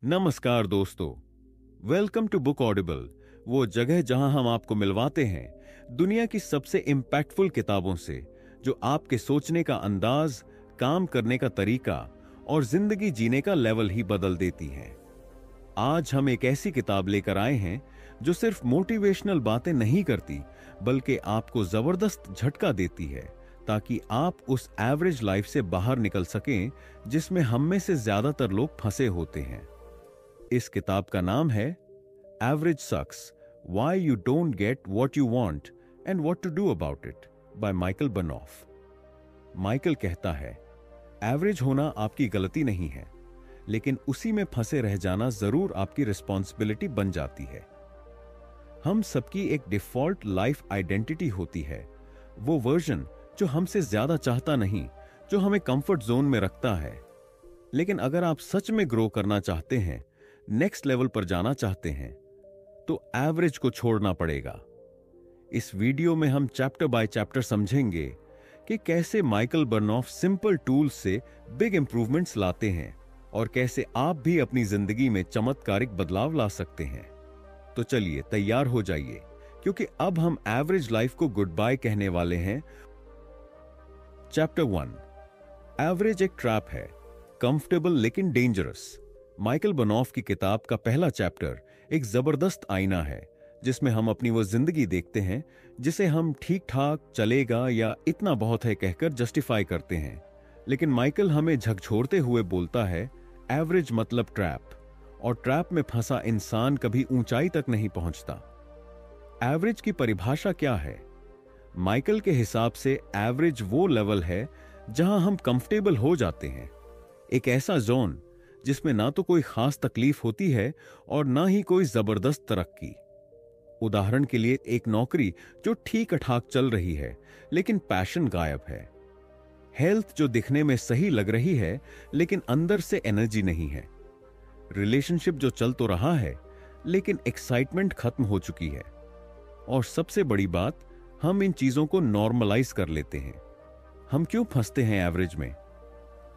नमस्कार दोस्तों, welcome to book Audible, वो जगह जहां हम आपको मिलवाते हैं दुनिया की सबसे इम्पैक्टफुल किताबों से जो आपके सोचने का अंदाज, काम करने का तरीका और जिंदगी जीने का लेवल ही बदल देती हैं। आज हम एक ऐसी किताब लेकर आए हैं जो सिर्फ मोटिवेशनल बातें नहीं करती बल्कि आपको जबरदस्त झटका देती है ताकि आप उस एवरेज लाइफ से बाहर निकल सकें जिसमें हम में से ज्यादातर लोग फंसे होते हैं। इस किताब का नाम है average sucks, why you don't get what you want and what to do about it by Michael Bernoff. Michael कहता है, एवरेज होना आपकी गलती नहीं है, लेकिन उसी में फंसे रह जाना जरूर आपकी रिस्पॉन्सिबिलिटी बन जाती है। हम सबकी एक डिफॉल्ट लाइफ आइडेंटिटी होती है, वो वर्जन जो हमसे ज्यादा चाहता नहीं, जो हमें कंफर्ट जोन में रखता है। लेकिन अगर आप सच में ग्रो करना चाहते हैं, नेक्स्ट लेवल पर जाना चाहते हैं, तो एवरेज को छोड़ना पड़ेगा। इस वीडियो में हम चैप्टर बाय चैप्टर समझेंगे कि कैसे माइकल बर्नॉफ सिंपल टूल्स से बिग इंप्रूवमेंट्स लाते हैं और कैसे आप भी अपनी जिंदगी में चमत्कारिक बदलाव ला सकते हैं। तो चलिए तैयार हो जाइए, क्योंकि अब हम एवरेज लाइफ को गुड बाय कहने वाले हैं। चैप्टर 1, एवरेज एक ट्रैप है, कंफर्टेबल लेकिन डेंजरस। माइकल बर्नॉफ की किताब का पहला चैप्टर एक जबरदस्त आईना है जिसमें हम अपनी वो जिंदगी देखते हैं जिसे हम ठीक ठाक, चलेगा या इतना बहुत है कहकर जस्टिफाई करते हैं। लेकिन माइकल हमें झकझोरते हुए बोलता है, एवरेज मतलब ट्रैप, और ट्रैप में फंसा इंसान कभी ऊंचाई तक नहीं पहुंचता। एवरेज की परिभाषा क्या है? माइकल के हिसाब से एवरेज वो लेवल है जहां हम कंफर्टेबल हो जाते हैं, एक ऐसा जोन जिसमें ना तो कोई खास तकलीफ होती है और ना ही कोई जबरदस्त तरक्की। उदाहरण के लिए, एक नौकरी जो ठीक ठाक चल रही है लेकिन पैशन गायब है, हेल्थ जो दिखने में सही लग रही है लेकिन अंदर से एनर्जी नहीं है, रिलेशनशिप जो चल तो रहा है लेकिन एक्साइटमेंट खत्म हो चुकी है। और सबसे बड़ी बात, हम इन चीजों को नॉर्मलाइज कर लेते हैं। हम क्यों फंसते हैं एवरेज में?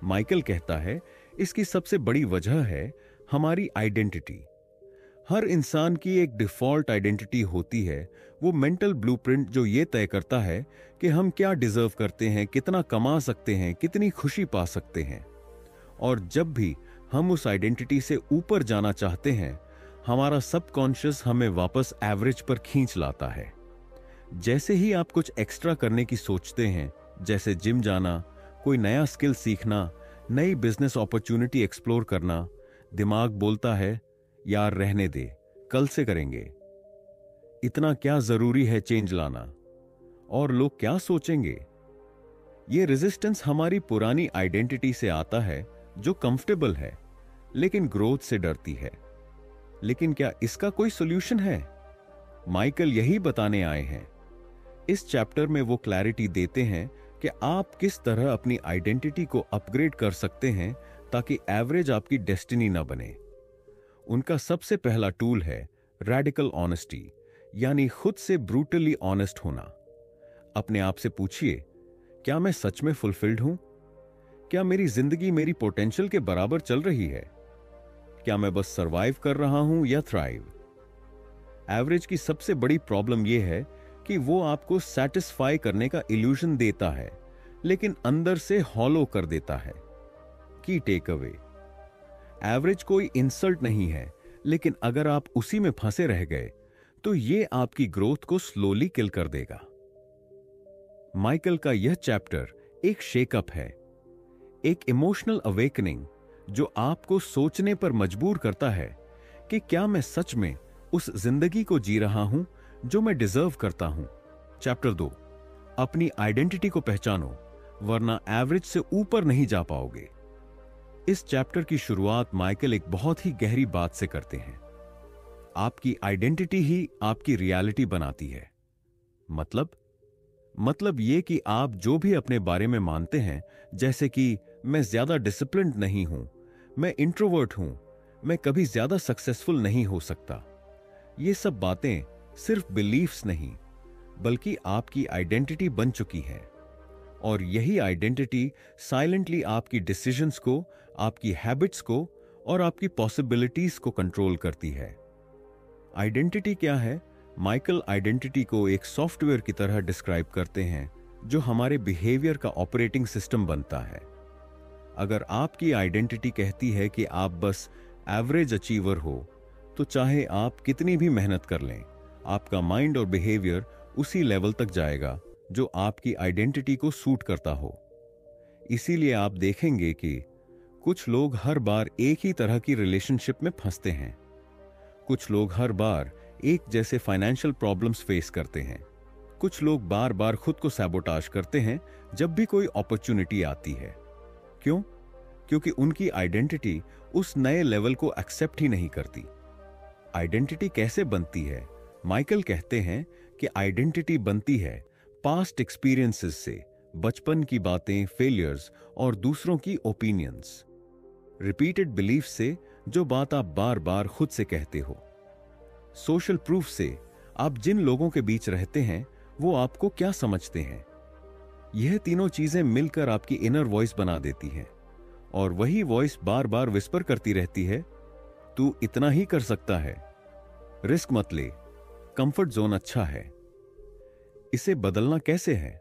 माइकल कहता है, इसकी सबसे बड़ी वजह है हमारी आइडेंटिटी। हर इंसान की एक डिफॉल्ट आइडेंटिटी होती है, वो मेंटल ब्लूप्रिंट जो ये तय करता है कि हम क्या डिजर्व करते हैं, कितना कमा सकते हैं, कितनी खुशी पा सकते हैं। और जब भी हम उस आइडेंटिटी से ऊपर जाना चाहते हैं, हमारा सबकॉन्शियस हमें वापस एवरेज पर खींच लाता है। जैसे ही आप कुछ एक्स्ट्रा करने की सोचते हैं, जैसे जिम जाना, कोई नया स्किल सीखना, नई बिजनेस अपॉर्चुनिटी एक्सप्लोर करना, दिमाग बोलता है, यार रहने दे, कल से करेंगे, इतना क्या जरूरी है चेंज लाना, और लोग क्या सोचेंगे। ये रेजिस्टेंस हमारी पुरानी आइडेंटिटी से आता है जो कंफर्टेबल है लेकिन ग्रोथ से डरती है। लेकिन क्या इसका कोई सॉल्यूशन है? माइकल यही बताने आए हैं। इस चैप्टर में वो क्लैरिटी देते हैं कि आप किस तरह अपनी आइडेंटिटी को अपग्रेड कर सकते हैं ताकि एवरेज आपकी डेस्टिनी ना बने। उनका सबसे पहला टूल है रैडिकल ऑनेस्टी, यानी खुद से ब्रूटली ऑनेस्ट होना। अपने आप से पूछिए, क्या मैं सच में फुलफिल्ड हूं? क्या मेरी जिंदगी मेरी पोटेंशियल के बराबर चल रही है? क्या मैं बस सरवाइव कर रहा हूं या थ्राइव? एवरेज की सबसे बड़ी प्रॉब्लम यह है कि वो आपको सैटिस्फाई करने का इल्यूजन देता है लेकिन अंदर से हॉलो कर देता है। की टेक अवे, एवरेज कोई इंसल्ट नहीं है, लेकिन अगर आप उसी में फंसे रह गए तो ये आपकी ग्रोथ को स्लोली किल कर देगा। माइकल का यह चैप्टर एक शेकअप है, एक इमोशनल अवेकनिंग जो आपको सोचने पर मजबूर करता है कि क्या मैं सच में उस जिंदगी को जी रहा हूं जो मैं डिजर्व करता हूं। चैप्टर 2, अपनी आइडेंटिटी को पहचानो, वरना एवरेज से ऊपर नहीं जा पाओगे। इस चैप्टर की शुरुआत माइकल एक बहुत ही गहरी बात से करते हैं। आपकी आइडेंटिटी ही आपकी रियलिटी बनाती है। मतलब ये कि आप जो भी अपने बारे में मानते हैं, जैसे कि मैं ज्यादा डिसिप्लिन्ड नहीं हूं, मैं इंट्रोवर्ट हूं, मैं कभी ज्यादा सक्सेसफुल नहीं हो सकता, ये सब बातें सिर्फ बिलीफ्स नहीं बल्कि आपकी आइडेंटिटी बन चुकी है। और यही आइडेंटिटी साइलेंटली आपकी डिसीजंस को, आपकी हैबिट्स को और आपकी पॉसिबिलिटीज को कंट्रोल करती है। आइडेंटिटी क्या है? माइकल आइडेंटिटी को एक सॉफ्टवेयर की तरह डिस्क्राइब करते हैं जो हमारे बिहेवियर का ऑपरेटिंग सिस्टम बनता है। अगर आपकी आइडेंटिटी कहती है कि आप बस एवरेज अचीवर हो, तो चाहे आप कितनी भी मेहनत कर लें, आपका माइंड और बिहेवियर उसी लेवल तक जाएगा जो आपकी आइडेंटिटी को सूट करता हो। इसीलिए आप देखेंगे कि कुछ लोग हर बार एक ही तरह की रिलेशनशिप में फंसते हैं, कुछ लोग हर बार एक जैसे फाइनेंशियल प्रॉब्लम्स फेस करते हैं, कुछ लोग बार बार खुद को सैबोटाज करते हैं जब भी कोई अपॉर्चुनिटी आती है। क्यों? क्योंकि उनकी आइडेंटिटी उस नए लेवल को एक्सेप्ट ही नहीं करती। आइडेंटिटी कैसे बनती है? माइकल कहते हैं कि आइडेंटिटी बनती है पास्ट एक्सपीरियंसेस से, बचपन की बातें, फेलियर्स और दूसरों की ओपिनियंस, रिपीटेड बिलीफ से, जो बात आप बार बार खुद से कहते हो, सोशल प्रूफ से, आप जिन लोगों के बीच रहते हैं वो आपको क्या समझते हैं। यह तीनों चीजें मिलकर आपकी इनर वॉइस बना देती हैं, और वही वॉइस बार बार विस्पर करती रहती है, तू इतना ही कर सकता है, रिस्क मत ले, कंफर्ट जोन अच्छा है। इसे बदलना कैसे है?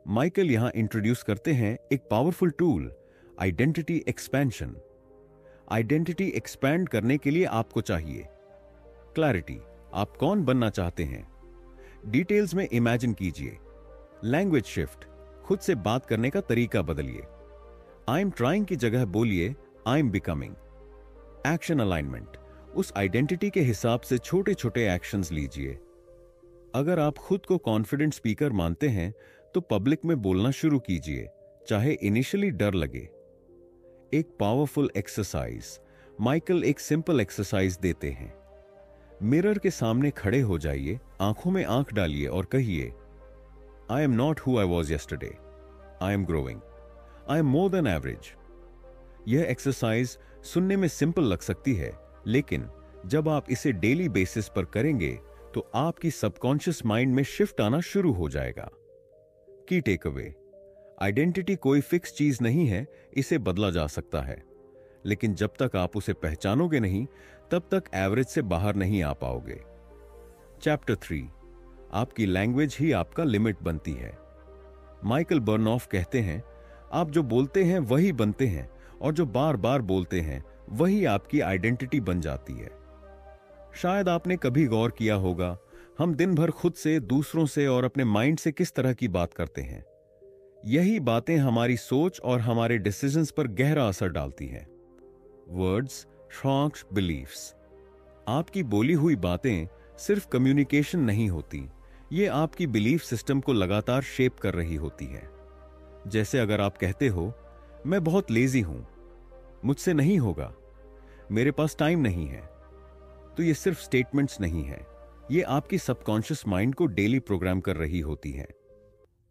माइकल यहां इंट्रोड्यूस करते हैं एक powerful tool, identity expansion. Identity expand करने के लिए आपको चाहिए क्लैरिटी। आप कौन बनना चाहते हैं, डिटेल्स में इमेजिन कीजिए। लैंग्वेज शिफ्ट, खुद से बात करने का तरीका बदलिए। आई एम ट्राइंग की जगह बोलिए I am becoming. Action alignment, उस आइडेंटिटी के हिसाब से छोटे छोटे एक्शंस लीजिए। अगर आप खुद को कॉन्फिडेंट स्पीकर मानते हैं तो पब्लिक में बोलना शुरू कीजिए, चाहे इनिशियली डर लगे। एक पावरफुल एक्सरसाइज, माइकल एक सिंपल एक्सरसाइज देते हैं। मिरर के सामने खड़े हो जाइए, आंखों में आंख डालिए और कहिए, I am not who I was yesterday, I am growing, I am more than average. यह एक्सरसाइज सुनने में सिंपल लग सकती है, लेकिन जब आप इसे डेली बेसिस पर करेंगे तो आपकी सबकॉन्शियस माइंड में शिफ्ट आना शुरू हो जाएगा। की टेक अवे, आइडेंटिटी कोई फिक्स चीज नहीं है, इसे बदला जा सकता है, लेकिन जब तक आप उसे पहचानोगे नहीं तब तक एवरेज से बाहर नहीं आ पाओगे। चैप्टर 3, आपकी लैंग्वेज ही आपका लिमिट बनती है। माइकल बर्नऑफ कहते हैं, आप जो बोलते हैं वही बनते हैं, और जो बार बार बोलते हैं वही आपकी आइडेंटिटी बन जाती है। शायद आपने कभी गौर किया होगा, हम दिन भर खुद से, दूसरों से और अपने माइंड से किस तरह की बात करते हैं। यही बातें हमारी सोच और हमारे डिसीजंस पर गहरा असर डालती हैं। Words, thoughts, beliefs. आपकी बोली हुई बातें सिर्फ कम्युनिकेशन नहीं होती, ये आपकी बिलीफ सिस्टम को लगातार शेप कर रही होती है। जैसे अगर आप कहते हो, मैं बहुत लेजी हूं, मुझसे नहीं होगा, मेरे पास टाइम नहीं है, तो ये सिर्फ स्टेटमेंट्स नहीं है, ये आपकी सबकॉन्शियस माइंड को डेली प्रोग्राम कर रही होती है,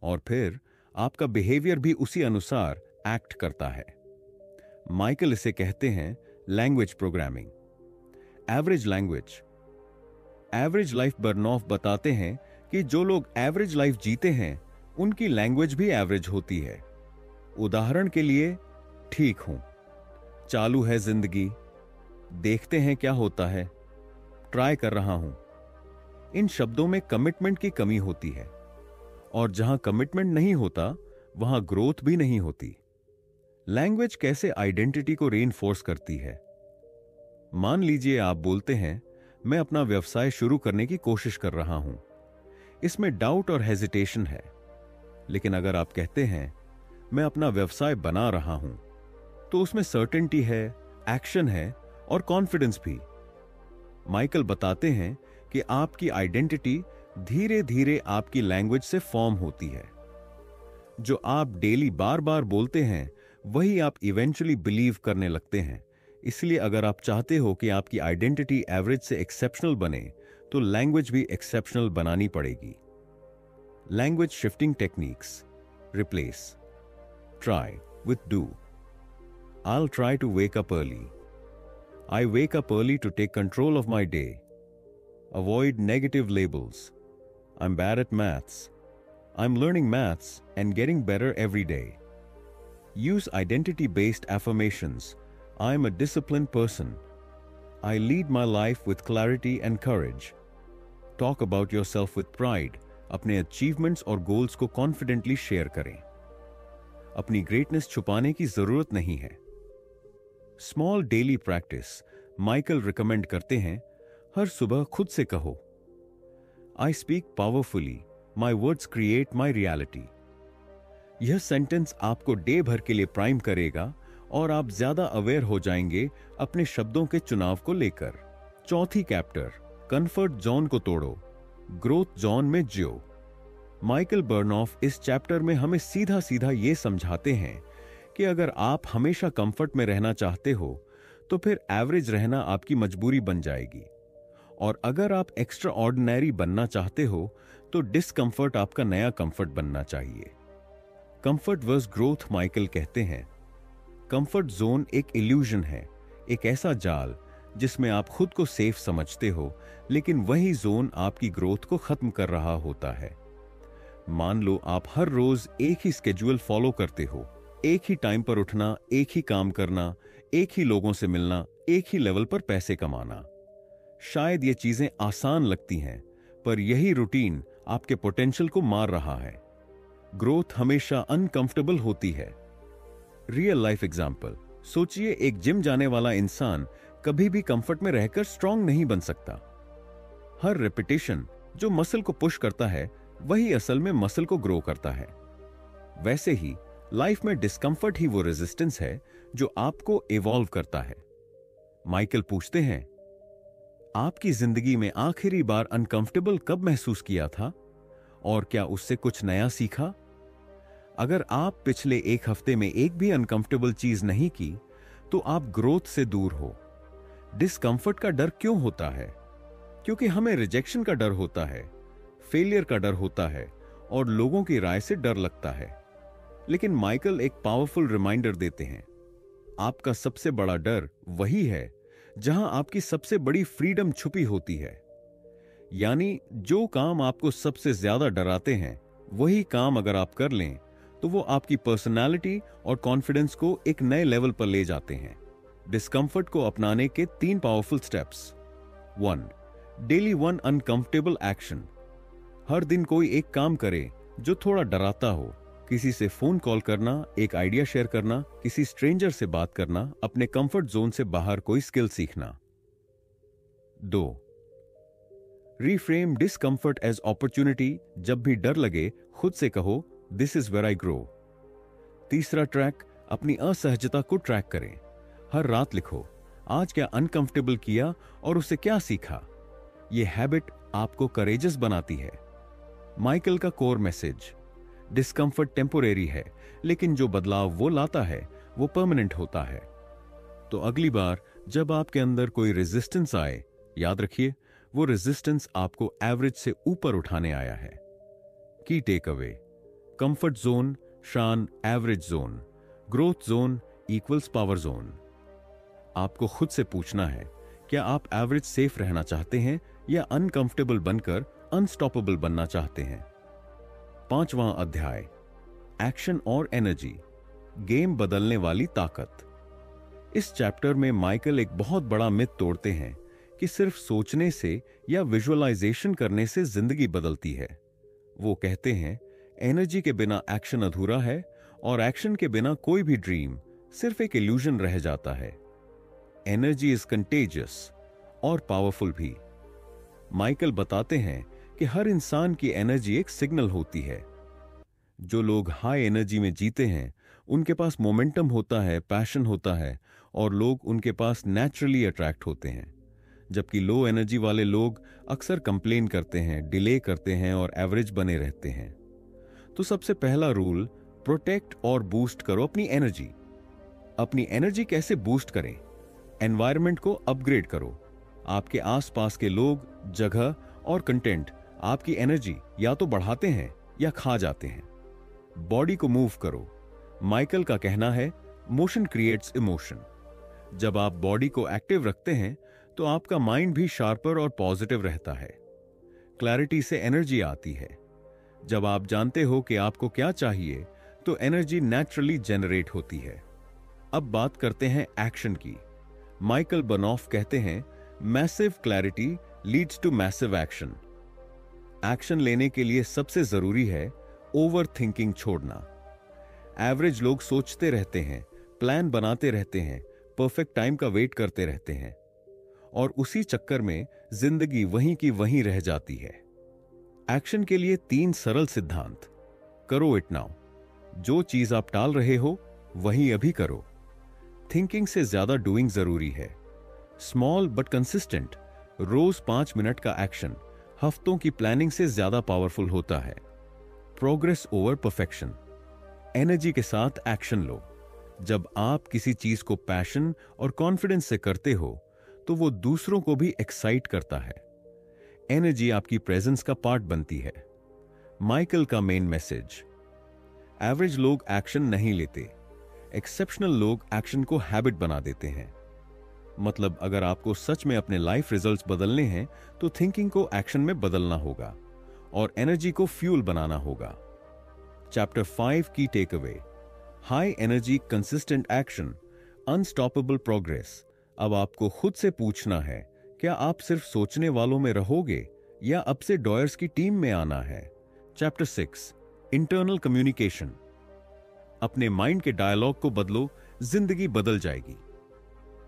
और फिर आपका बिहेवियर भी उसी अनुसार एक्ट करता है। माइकल इसे कहते हैं language programming. Average language. Average life Bernoff बताते हैं कि जो लोग एवरेज लाइफ जीते हैं उनकी लैंग्वेज भी एवरेज होती है। उदाहरण के लिए, ठीक हूं, चालू है जिंदगी, देखते हैं क्या होता है, ट्राई कर रहा हूं। इन शब्दों में कमिटमेंट की कमी होती है, और जहां कमिटमेंट नहीं होता वहां ग्रोथ भी नहीं होती। लैंग्वेज कैसे आइडेंटिटी को रीइंफोर्स करती है? मान लीजिए आप बोलते हैं, मैं अपना व्यवसाय शुरू करने की कोशिश कर रहा हूं। इसमें डाउट और हेजिटेशन है, लेकिन अगर आप कहते हैं, मैं अपना व्यवसाय बना रहा हूं, तो उसमें सर्टेनिटी है, एक्शन है और कॉन्फिडेंस भी। माइकल बताते हैं कि आपकी आइडेंटिटी धीरे धीरे आपकी लैंग्वेज से फॉर्म होती है। जो आप डेली बार बार बोलते हैं वही आप इवेंचुअली बिलीव करने लगते हैं। इसलिए अगर आप चाहते हो कि आपकी आइडेंटिटी एवरेज से एक्सेप्शनल बने, तो लैंग्वेज भी एक्सेप्शनल बनानी पड़ेगी। Language shifting techniques. Replace try with do. I'll try to wake up early. I wake up early to take control of my day. Avoid negative labels. I'm bad at maths. I'm learning maths and getting better every day. Use identity-based affirmations I am a disciplined person. I lead my life with clarity and courage. Talk about yourself with pride. अपने achievements और goals को confidently share करें. अपनी greatness छुपाने की जरूरत नहीं है. Small daily practice. Michael recommend करते हैं, हर सुबह खुद से कहो, I speak powerfully, my words create my reality. यह सेंटेंस आपको डे भर के लिए प्राइम करेगा और आप ज्यादा अवेयर हो जाएंगे अपने शब्दों के चुनाव को लेकर. चौथी कैप्टर, कंफर्ट जोन को तोड़ो, ग्रोथ जोन में जियो. माइकल बर्नॉफ इस चैप्टर में हमें सीधा सीधा ये समझाते हैं कि अगर आप हमेशा कंफर्ट में रहना चाहते हो तो फिर एवरेज रहना आपकी मजबूरी बन जाएगी, और अगर आप एक्स्ट्रा ऑर्डिनरी बनना चाहते हो तो डिस्कंफर्ट आपका नया कंफर्ट बनना चाहिए. Comfort verse growth. माइकल कहते हैं, कंफर्ट जोन एक इल्यूजन है, एक ऐसा जाल जिसमें आप खुद को सेफ समझते हो, लेकिन वही जोन आपकी ग्रोथ को खत्म कर रहा होता है. मान लो आप हर रोज एक ही स्केड्यूल फॉलो करते हो, एक ही टाइम पर उठना, एक ही काम करना, एक ही लोगों से मिलना, एक ही लेवल पर पैसे कमाना. शायद ये चीजें आसान लगती हैं, पर यही रूटीन आपके पोटेंशियल को मार रहा है. ग्रोथ हमेशा अनकंफर्टेबल होती है. Real life example. सोचिए, एक जिम जाने वाला इंसान कभी भी कंफर्ट में रहकर स्ट्रांग नहीं बन सकता. हर रेपिटेशन जो मसल को पुश करता है वही असल में मसल को ग्रो करता है. वैसे ही लाइफ में डिस्कंफर्ट ही वो रेजिस्टेंस है जो आपको इवॉल्व करता है. माइकल पूछते हैं, आपकी जिंदगी में आखिरी बार अनकंफर्टेबल कब महसूस किया था और क्या उससे कुछ नया सीखा? अगर आप पिछले एक हफ्ते में एक भी अनकंफर्टेबल चीज नहीं की तो आप ग्रोथ से दूर हो. डिस्कंफर्ट का डर क्यों होता है? क्योंकि हमें रिजेक्शन का डर होता है, फेलियर का डर होता है और लोगों की राय से डर लगता है. लेकिन माइकल एक पावरफुल रिमाइंडर देते हैं, आपका सबसे बड़ा डर वही है जहां आपकी सबसे बड़ी फ्रीडम छुपी होती है. यानी जो काम आपको सबसे ज्यादा डराते हैं वही काम अगर आप कर लें तो वो आपकी पर्सनालिटी और कॉन्फिडेंस को एक नए लेवल पर ले जाते हैं. डिस्कंफर्ट को अपनाने के 3 powerful steps. 1. Daily 1 uncomfortable action. हर दिन कोई एक काम करे जो थोड़ा डराता हो. किसी से फोन कॉल करना, एक आइडिया शेयर करना, किसी स्ट्रेंजर से बात करना, अपने कंफर्ट जोन से बाहर कोई स्किल सीखना. 2. Reframe discomfort as opportunity. जब भी डर लगे खुद से कहो, this is where I grow. तीसरा ट्रैक, अपनी असहजता को ट्रैक करें. हर रात लिखो, आज क्या अनकंफर्टेबल किया और उससे क्या सीखा. यह हैबिट आपको करेजस बनाती है. माइकल का कोर मैसेज, डिस्कंफर्ट टेम्पोरेरी है, लेकिन जो बदलाव वो लाता है वो परमानेंट होता है. तो अगली बार जब आपके अंदर कोई रेजिस्टेंस आए, याद रखिए वो रेजिस्टेंस आपको एवरेज से ऊपर उठाने आया है. की टेक अवे, कंफर्ट जोन शान average zone, growth zone equals power zone. आपको खुद से पूछना है, क्या आप एवरेज सेफ रहना चाहते हैं या अनकंफर्टेबल बनकर अनस्टॉपेबल बनना चाहते हैं. 5वां अध्याय, एक्शन और एनर्जी, गेम बदलने वाली ताकत. इस चैप्टर में माइकल एक बहुत बड़ा मिथ तोड़ते हैं कि सिर्फ सोचने से या विजुअलाइजेशन करने से जिंदगी बदलती है. वो कहते हैं, एनर्जी के बिना एक्शन अधूरा है और एक्शन के बिना कोई भी ड्रीम सिर्फ एक इल्यूजन रह जाता है. एनर्जी इज कंटेजियस और पावरफुल भी. माइकल बताते हैं कि हर इंसान की एनर्जी एक सिग्नल होती है. जो लोग हाई एनर्जी में जीते हैं उनके पास मोमेंटम होता है, पैशन होता है और लोग उनके पास नेचुरली अट्रैक्ट होते हैं. जबकि लो एनर्जी वाले लोग अक्सर कंप्लेन करते हैं, डिले करते हैं और एवरेज बने रहते हैं. तो सबसे पहला रूल, प्रोटेक्ट और बूस्ट करो अपनी एनर्जी. अपनी एनर्जी कैसे बूस्ट करें? एनवायरनमेंट को अपग्रेड करो. आपके आसपास के लोग, जगह और कंटेंट आपकी एनर्जी या तो बढ़ाते हैं या खा जाते हैं. बॉडी को मूव करो. माइकल का कहना है, मोशन क्रिएट्स इमोशन. जब आप बॉडी को एक्टिव रखते हैं तो आपका माइंड भी शार्पर और पॉजिटिव रहता है. क्लैरिटी से एनर्जी आती है. जब आप जानते हो कि आपको क्या चाहिए तो एनर्जी नेचुरली जनरेट होती है. अब बात करते हैं एक्शन की। माइकल बर्नॉफ कहते हैं, massive clarity leads to massive action. Action लेने के लिए सबसे जरूरी है ओवर थिंकिंग छोड़ना। एवरेज लोग सोचते रहते हैं, प्लान बनाते रहते हैं, परफेक्ट टाइम का वेट करते रहते हैं, और उसी चक्कर में जिंदगी वहीं की वहीं रह जाती है। एक्शन के लिए 3 सरल सिद्धांत। करो इट नाउ। जो चीज आप टाल रहे हो वही अभी करो। थिंकिंग से ज्यादा डूइंग जरूरी है। स्मॉल बट कंसिस्टेंट, रोज 5 मिनट का एक्शन हफ्तों की प्लानिंग से ज्यादा पावरफुल होता है। Progress over perfection. एनर्जी के साथ एक्शन लो। जब आप किसी चीज को पैशन और कॉन्फिडेंस से करते हो तो वो दूसरों को भी एक्साइट करता है। एनर्जी आपकी प्रेजेंस का पार्ट बनती है। माइकल का मेन मैसेज, एवरेज लोग एक्शन नहीं लेते, एक्सेप्शनल लोग एक्शन को हैबिट बना देते हैं। मतलब अगर आपको सच में अपने लाइफ रिजल्ट्स बदलने हैं तो थिंकिंग को एक्शन में बदलना होगा और एनर्जी को फ्यूल बनाना होगा। चैप्टर 5 की take away, high energy consistent action, unstoppable progress. अब आपको खुद से पूछना है, क्या आप सिर्फ सोचने वालों में रहोगे या अब से डॉयर्स की टीम में आना है। Chapter 6, internal communication. अपने माइंड के डायलॉग को बदलो, जिंदगी बदल जाएगी।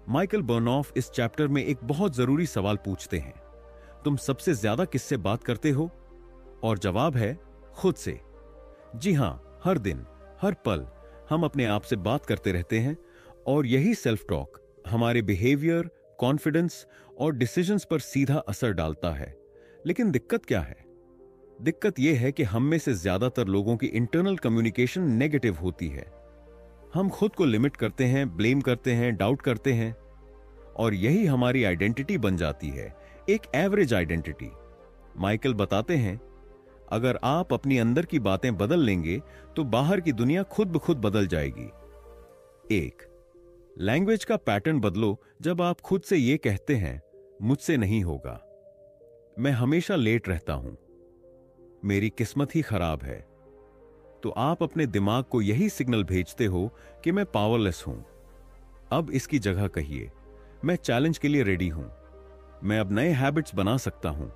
माइकल बर्नॉफ इस चैप्टर में एक बहुत जरूरी सवाल पूछते हैं, तुम सबसे ज्यादा किससे बात करते हो? और जवाब है खुद से। जी हां, हर दिन हर पल हम अपने आप से बात करते रहते हैं और यही सेल्फ टॉक हमारे बिहेवियर, कॉन्फिडेंस और डिसीजंस पर सीधा असर डालता है। लेकिन दिक्कत क्या है? दिक्कत यह है कि हम में से ज्यादातर लोगों की इंटरनल कम्युनिकेशन नेगेटिव होती है। हम खुद को लिमिट करते हैं, ब्लेम करते हैं, डाउट करते हैं, और यही हमारी आइडेंटिटी बन जाती है, एक एवरेज आइडेंटिटी। माइकल बताते हैं, अगर आप अपनी अंदर की बातें बदल लेंगे तो बाहर की दुनिया खुद ब खुद बदल जाएगी। 1, लैंग्वेज का पैटर्न बदलो। जब आप खुद से यह कहते हैं, मुझसे नहीं होगा, मैं हमेशा लेट रहता हूं, मेरी किस्मत ही खराब है, तो आप अपने दिमाग को यही सिग्नल भेजते हो कि मैं पावरलेस हूं। अब इसकी जगह कहिए, मैं चैलेंज के लिए रेडी हूं, मैं अब नए हैबिट्स बना सकता हूं,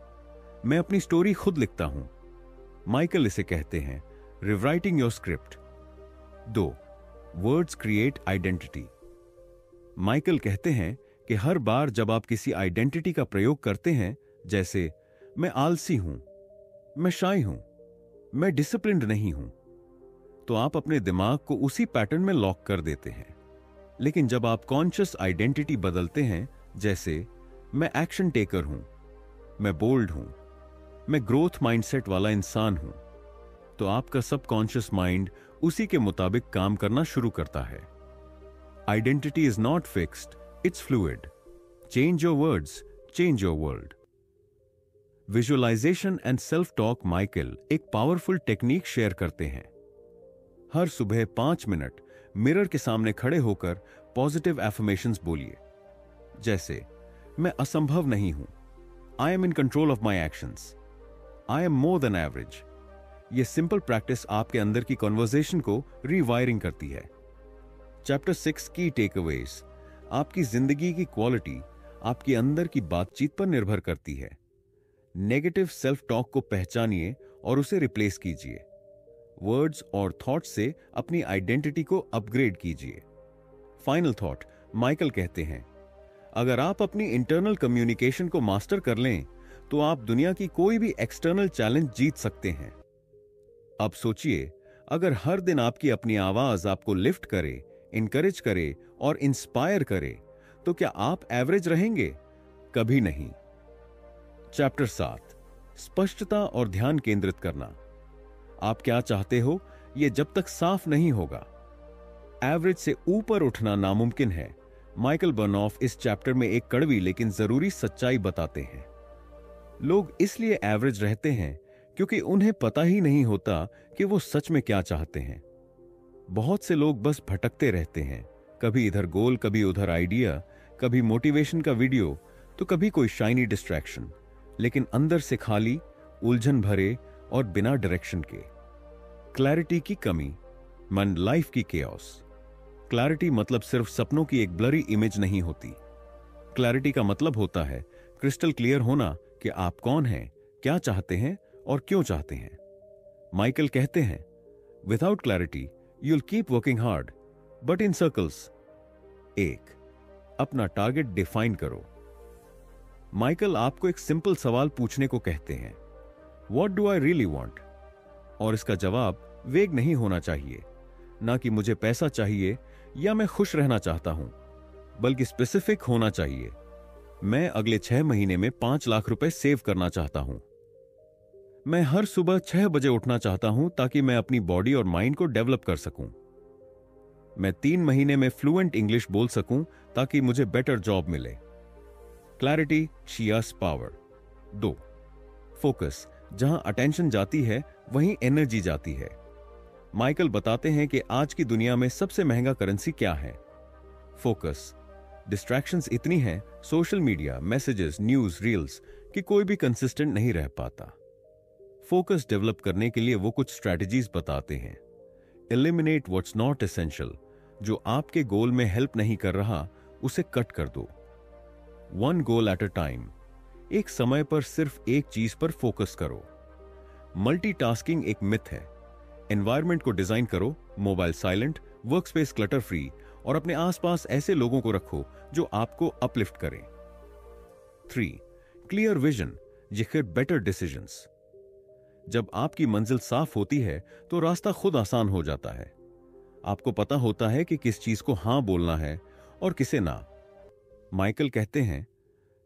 मैं अपनी स्टोरी खुद लिखता हूं। माइकल इसे कहते हैं rewriting your script. 2, words create identity. Michael कहते हैं कि हर बार जब आप किसी आइडेंटिटी का प्रयोग करते हैं, जैसे मैं आलसी हूं, मैं शाय हूं, मैं डिसिप्लिन्ड नहीं हूं, तो आप अपने दिमाग को उसी पैटर्न में लॉक कर देते हैं। लेकिन जब आप कॉन्शियस आइडेंटिटी बदलते हैं, जैसे मैं एक्शन टेकर हूं, मैं बोल्ड हूं, मैं ग्रोथ माइंडसेट वाला इंसान हूं, तो आपका सबकॉन्शियस माइंड उसी के मुताबिक काम करना शुरू करता है। Identity is not fixed, it's fluid. Change your words, change your world. Visualisation and self talk. Michael एक पावरफुल टेक्निक शेयर करते हैं। हर सुबह 5 मिनट मिरर के सामने खड़े होकर पॉजिटिव एफर्मेशंस बोलिए, जैसे मैं असंभव नहीं हूं, I am in control of my actions, I am more than average. यह सिंपल प्रैक्टिस आपके अंदर की कॉन्वर्सेशन को रीवायरिंग करती है। चैप्टर 6 की टेकअवेज। आपकी जिंदगी की क्वालिटी आपके अंदर की बातचीत पर निर्भर करती है। नेगेटिव सेल्फ टॉक को पहचानिए और उसे रिप्लेस कीजिए। वर्ड्स और थॉट्स से अपनी आइडेंटिटी को अपग्रेड कीजिए। फाइनल थॉट, माइकल कहते हैं, अगर आप अपनी इंटरनल कम्युनिकेशन को मास्टर कर लें तो आप दुनिया की कोई भी एक्सटर्नल चैलेंज जीत सकते हैं। अब सोचिए, अगर हर दिन आपकी अपनी आवाज आपको लिफ्ट करे, इनकरेज करे और इंस्पायर करे, तो क्या आप एवरेज रहेंगे? कभी नहीं। चैप्टर 7, स्पष्टता और ध्यान केंद्रित करना। आप क्या चाहते हो, यह जब तक साफ नहीं होगा, एवरेज से ऊपर उठना नामुमकिन है। माइकल बर्नॉफ इस चैप्टर में एक कड़वी लेकिन जरूरी सच्चाई बताते हैं। लोग इसलिए एवरेज रहते हैं क्योंकि उन्हें पता ही नहीं होता कि वो सच में क्या चाहते हैं। बहुत से लोग बस भटकते रहते हैं, कभी इधर गोल, कभी उधर आइडिया, कभी मोटिवेशन का वीडियो, तो कभी कोई शाइनी डिस्ट्रैक्शन, लेकिन अंदर से खाली, उलझन भरे और बिना डायरेक्शन के। क्लैरिटी की कमी, मन लाइफ की केओस। क्लैरिटी मतलब सिर्फ सपनों की एक ब्लरी इमेज नहीं होती। क्लैरिटी का मतलब होता है क्रिस्टल क्लियर होना कि आप कौन हैं, क्या चाहते हैं और क्यों चाहते हैं। माइकल कहते हैं, without clarity you'll keep working hard but in circles. 1. अपना टारगेट डिफाइन करो। माइकल आपको एक सिंपल सवाल पूछने को कहते हैं, what do I really want? और इसका जवाब वेग नहीं होना चाहिए, ना कि मुझे पैसा चाहिए या मैं खुश रहना चाहता हूं, बल्कि स्पेसिफिक होना चाहिए। मैं अगले 6 महीने में 5 लाख रुपए सेव करना चाहता हूं। मैं हर सुबह 6 बजे उठना चाहता हूं ताकि मैं अपनी बॉडी और माइंड को डेवलप कर सकूं। मैं 3 महीने में फ्लुएंट इंग्लिश बोल सकूं ताकि मुझे बेटर जॉब मिले। क्लैरिटी शियास पावर। 2. फोकस। जहां अटेंशन जाती है वहीं एनर्जी जाती है। माइकल बताते हैं कि आज की दुनिया में सबसे महंगा करेंसी क्या है? फोकस। डिस्ट्रैक्शंस इतनी हैं, social media, messages, news, reels, कि कोई भी कंसिस्टेंट नहीं रह पाता। फोकस डेवलप करने के लिए वो कुछ स्ट्रैटेजीज बताते हैं। Eliminate what's not essential. जो आपके गोल में हेल्प नहीं कर रहा उसे कट कर दो। 1 गोल एट अ टाइम। एक समय पर सिर्फ एक चीज पर फोकस करो। मल्टीटास्किंग एक मिथ है। एनवायरनमेंट को डिजाइन करो, mobile silent, workspace clutter free, और अपने आसपास ऐसे लोगों को रखो जो आपको अपलिफ्ट करें। 3. क्लियर विजन जिसके बेटर डिसीजंस। जब आपकी मंजिल साफ होती है तो रास्ता खुद आसान हो जाता है। आपको पता होता है कि किस चीज को हां बोलना है और किसे ना। माइकल कहते हैं,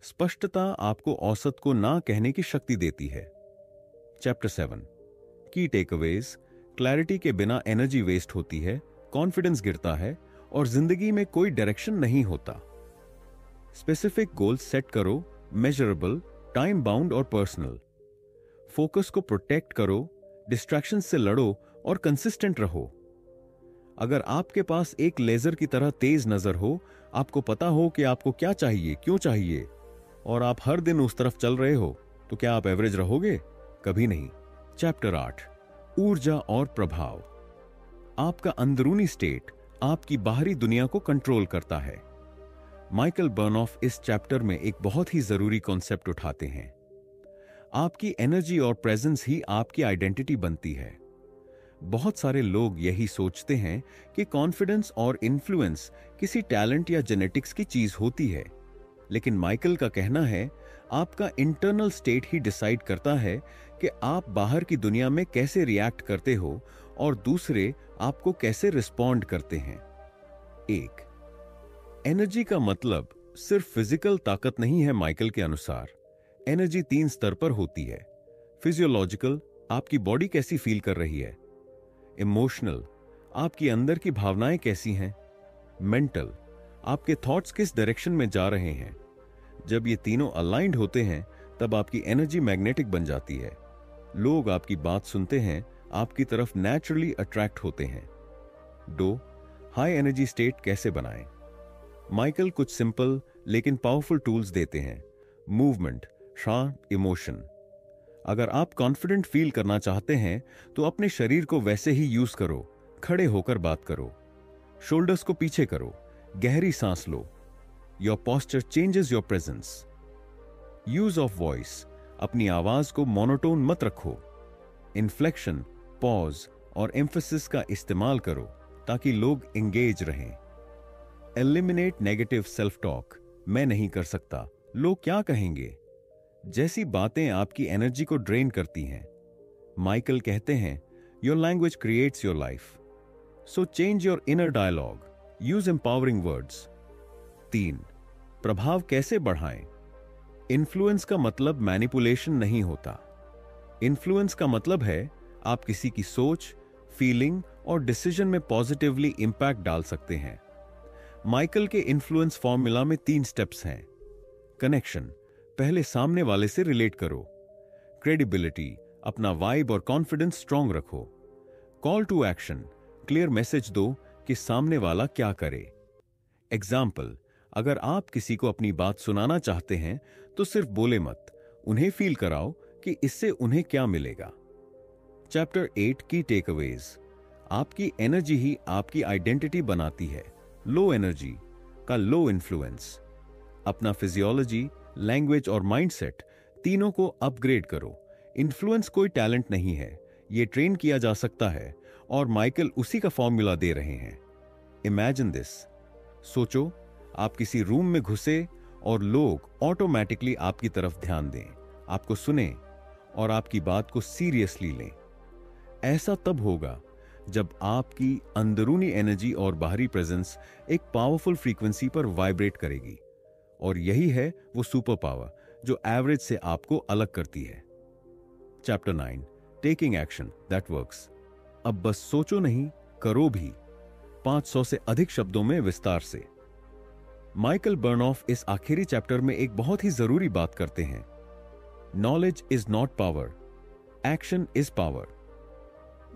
स्पष्टता आपको औसत को ना कहने की शक्ति देती है। चैप्टर 7 की टेकअवेज। क्लैरिटी के बिना एनर्जी वेस्ट होती है, कॉन्फिडेंस गिरता है और जिंदगी में कोई डायरेक्शन नहीं होता। स्पेसिफिक गोल सेट करो, मेजरेबल, टाइम बाउंड और पर्सनल। फोकस को प्रोटेक्ट करो, डिस्ट्रैक्शन से लड़ो और कंसिस्टेंट रहो। अगर आपके पास एक लेजर की तरह तेज नजर हो, आपको पता हो कि आपको क्या चाहिए, क्यों चाहिए, और आप हर दिन उस तरफ चल रहे हो, तो क्या आप एवरेज रहोगे? कभी नहीं। चैप्टर 8 ऊर्जा और प्रभाव। आपका अंदरूनी स्टेट आपकी बाहरी दुनिया को कंट्रोल करता है। माइकल बर्नऑफ इस चैप्टर में एक बहुत ही जरूरी कॉन्सेप्ट उठाते हैं। आपकी एनर्जी और प्रेजेंस ही आपकी आइडेंटिटी बनती है। बहुत सारे लोग यही सोचते हैं कि कॉन्फिडेंस और इन्फ्लुएंस किसी टैलेंट या जेनेटिक्स की चीज होती है, लेकिन माइकल का कहना है आपका इंटरनल स्टेट ही डिसाइड करता है कि आप बाहर की दुनिया में कैसे रिएक्ट करते हो और दूसरे आपको कैसे रिस्पॉन्ड करते हैं। 1. एनर्जी का मतलब सिर्फ फिजिकल ताकत नहीं है। माइकल के अनुसार एनर्जी 3 स्तर पर होती है। फिजियोलॉजिकल, आपकी बॉडी कैसी फील कर रही है। इमोशनल, आपकी अंदर की भावनाएं कैसी हैं। मेंटल, आपके थॉट्स किस डायरेक्शन में जा रहे हैं। जब ये तीनों अलाइंड होते हैं तब आपकी एनर्जी मैग्नेटिक बन जाती है। लोग आपकी बात सुनते हैं, आपकी तरफ नेचुरली अट्रैक्ट होते हैं। 2. हाई एनर्जी स्टेट कैसे बनाएं? माइकल कुछ सिंपल लेकिन पावरफुल टूल्स देते हैं। मूवमेंट, शांत, इमोशन। अगर आप कॉन्फिडेंट फील करना चाहते हैं तो अपने शरीर को वैसे ही यूज करो। खड़े होकर बात करो, शोल्डर्स को पीछे करो, गहरी सांस लो। Your posture changes your presence. Use of voice, अपनी आवाज को मोनोटोन मत रखो। इन्फ्लेक्शन, पॉज और एम्फेसिस का इस्तेमाल करो ताकि लोग एंगेज रहें। एलिमिनेट नेगेटिव सेल्फ टॉक, मैं नहीं कर सकता, लोग क्या कहेंगे, जैसी बातें आपकी एनर्जी को ड्रेन करती हैं। माइकल कहते हैं, your language creates your life, so change your inner dialogue, use empowering words. 3. प्रभाव कैसे बढ़ाएं? इन्फ्लुएंस का मतलब मैनिपुलेशन नहीं होता। इन्फ्लुएंस का मतलब है आप किसी की सोच, फीलिंग और डिसीजन में पॉजिटिवली इंपैक्ट डाल सकते हैं। माइकल के इन्फ्लुएंस फॉर्मूला में 3 स्टेप्स हैं। कनेक्शन, पहले सामने वाले से रिलेट करो। क्रेडिबिलिटी, अपना वाइब और कॉन्फिडेंस स्ट्रांग रखो। Call to action, clear message दो कि सामने वाला क्या करे। एग्जाम्पल, अगर आप किसी को अपनी बात सुनाना चाहते हैं तो सिर्फ बोले मत, उन्हें फील कराओ कि इससे उन्हें क्या मिलेगा। चैप्टर 8 की टेकअवेज। आपकी एनर्जी ही आपकी आइडेंटिटी बनाती है। लो एनर्जी का लो इन्फ्लुएंस। अपना फिजियोलॉजी, लैंग्वेज और माइंडसेट तीनों को अपग्रेड करो। इन्फ्लुएंस कोई टैलेंट नहीं है, ये ट्रेन किया जा सकता है और माइकल उसी का फॉर्मूला दे रहे हैं। Imagine this. सोचो आप किसी रूम में घुसे और लोग ऑटोमेटिकली आपकी तरफ ध्यान दें, आपको सुने और आपकी बात को सीरियसली लें। ऐसा तब होगा जब आपकी अंदरूनी एनर्जी और बाहरी प्रेजेंस एक पावरफुल फ्रीक्वेंसी पर वाइब्रेट करेगी, और यही है वो सुपर पावर जो एवरेज से आपको अलग करती है। Chapter 9, taking action that works. अब बस सोचो नहीं, करो भी। 500 से अधिक शब्दों में विस्तार से। माइकल बर्नऑफ इस आखिरी चैप्टर में एक बहुत ही जरूरी बात करते हैं। Knowledge is not power, action is power.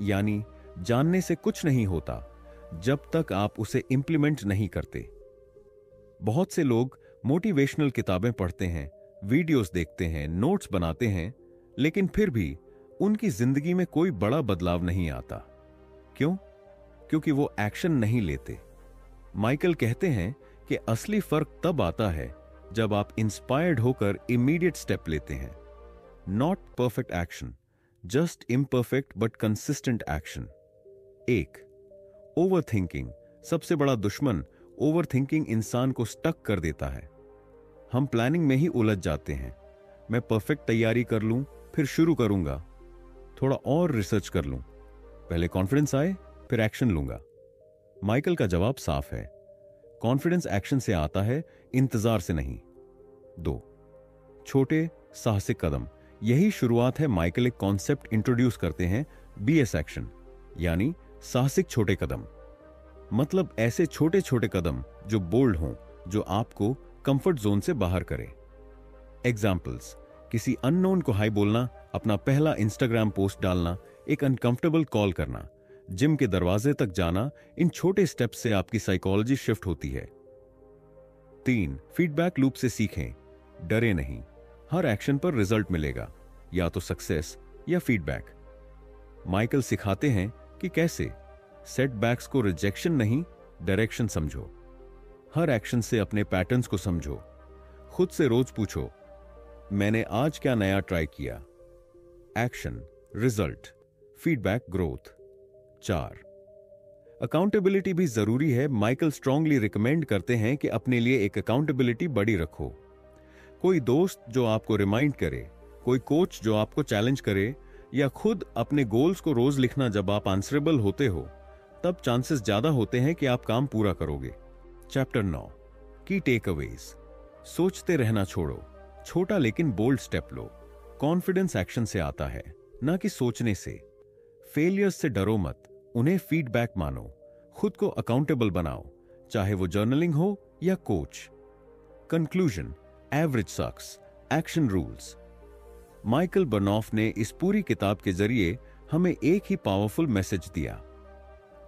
यानी जानने से कुछ नहीं होता जब तक आप उसे इंप्लीमेंट नहीं करते। बहुत से लोग मोटिवेशनल किताबें पढ़ते हैं, वीडियोस देखते हैं, नोट्स बनाते हैं, लेकिन फिर भी उनकी जिंदगी में कोई बड़ा बदलाव नहीं आता। क्यों? क्योंकि वो एक्शन नहीं लेते। माइकल कहते हैं कि असली फर्क तब आता है जब आप इंस्पायर्ड होकर इमीडिएट स्टेप लेते हैं। Not perfect action, just imperfect but consistent action. 1, over thinking. सबसे बड़ा दुश्मन ओवर थिंकिंग इंसान को स्टक कर देता है। हम प्लानिंग में ही उलझ जाते हैं। मैं परफेक्ट तैयारी कर लूं, फिर शुरू करूंगा, थोड़ा और रिसर्च कर लूं, पहले कॉन्फिडेंस आए फिर एक्शन लूंगा। माइकल का जवाब साफ है, कॉन्फिडेंस एक्शन से आता है, इंतजार से नहीं। 2, छोटे साहसिक कदम। यही शुरुआत है। माइकल एक कॉन्सेप्ट इंट्रोड्यूस करते हैं, BS एक्शन, यानी साहसिक छोटे कदम। मतलब ऐसे छोटे छोटे कदम जो बोल्ड हों, जो आपको कंफर्ट जोन से बाहर करें। एग्जाम्पल्स: किसी अननोन को हाय बोलना, अपना पहला इंस्टाग्राम पोस्ट डालना, एक अनकंफर्टेबल कॉल करना, जिम के दरवाजे तक जाना। इन छोटे स्टेप्स से आपकी साइकोलॉजी शिफ्ट होती है। 3, फीडबैक लूप से सीखें, डरे नहीं। हर एक्शन पर रिजल्ट मिलेगा, या तो सक्सेस या फीडबैक। माइकल सिखाते हैं कि कैसे। सेटबैक्स को रिजेक्शन नहीं, डायरेक्शन समझो। हर एक्शन से अपने पैटर्न्स को समझो। खुद से रोज पूछो, मैंने आज क्या नया ट्राई किया। Action, result, feedback, growth. 4, accountability भी जरूरी है। माइकल स्ट्रांगली रिकमेंड करते हैं कि अपने लिए एक अकाउंटेबिलिटी बड़ी रखो। कोई दोस्त जो आपको रिमाइंड करे, कोई कोच जो आपको चैलेंज करे, या खुद अपने गोल्स को रोज लिखना। जब आप आंसरेबल होते हो तब चांसेस ज्यादा होते हैं कि आप काम पूरा करोगे। चैप्टर 9, की टेकअवेज। सोचते रहना छोड़ो, छोटा लेकिन बोल्ड स्टेप लो। कॉन्फिडेंस एक्शन से आता है, ना कि सोचने से। फेलियर्स से डरो मत, उन्हें फीडबैक मानो। खुद को अकाउंटेबल बनाओ, चाहे वो जर्नलिंग हो या कोच। कंक्लूजन, एवरेज सक्स, एक्शन रूल्स। माइकल बर्नऑफ ने इस पूरी किताब के जरिए हमें एक ही पावरफुल मैसेज दिया।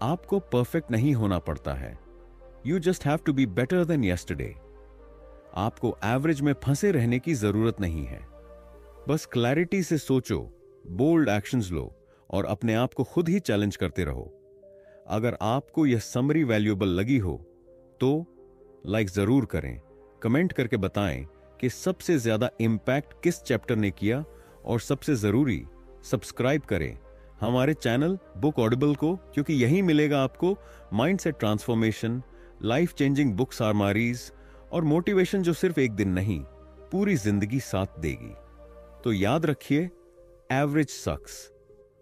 आपको परफेक्ट नहीं होना पड़ता है। You just have to be better than yesterday. आपको एवरेज में फंसे रहने की जरूरत नहीं है। बस क्लैरिटी से सोचो, बोल्ड एक्शंस लो और अपने आप को खुद ही चैलेंज करते रहो। अगर आपको यह समरी वैल्यूएबल लगी हो तो लाइक जरूर करें, कमेंट करके बताएं कि सबसे ज्यादा इंपैक्ट किस चैप्टर ने किया, और सबसे जरूरी सब्सक्राइब करें हमारे चैनल बुक ऑडिबल को, क्योंकि यहीं मिलेगा आपको mindset transformation, life changing book summaries और मोटिवेशन जो सिर्फ एक दिन नहीं, पूरी जिंदगी साथ देगी। तो याद रखिए, एवरेज सक्स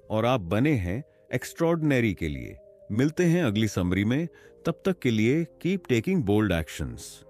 और आप बने हैं एक्स्ट्रॉर्डिनरी के लिए। मिलते हैं अगली समरी में, तब तक के लिए कीप टेकिंग बोल्ड एक्शंस।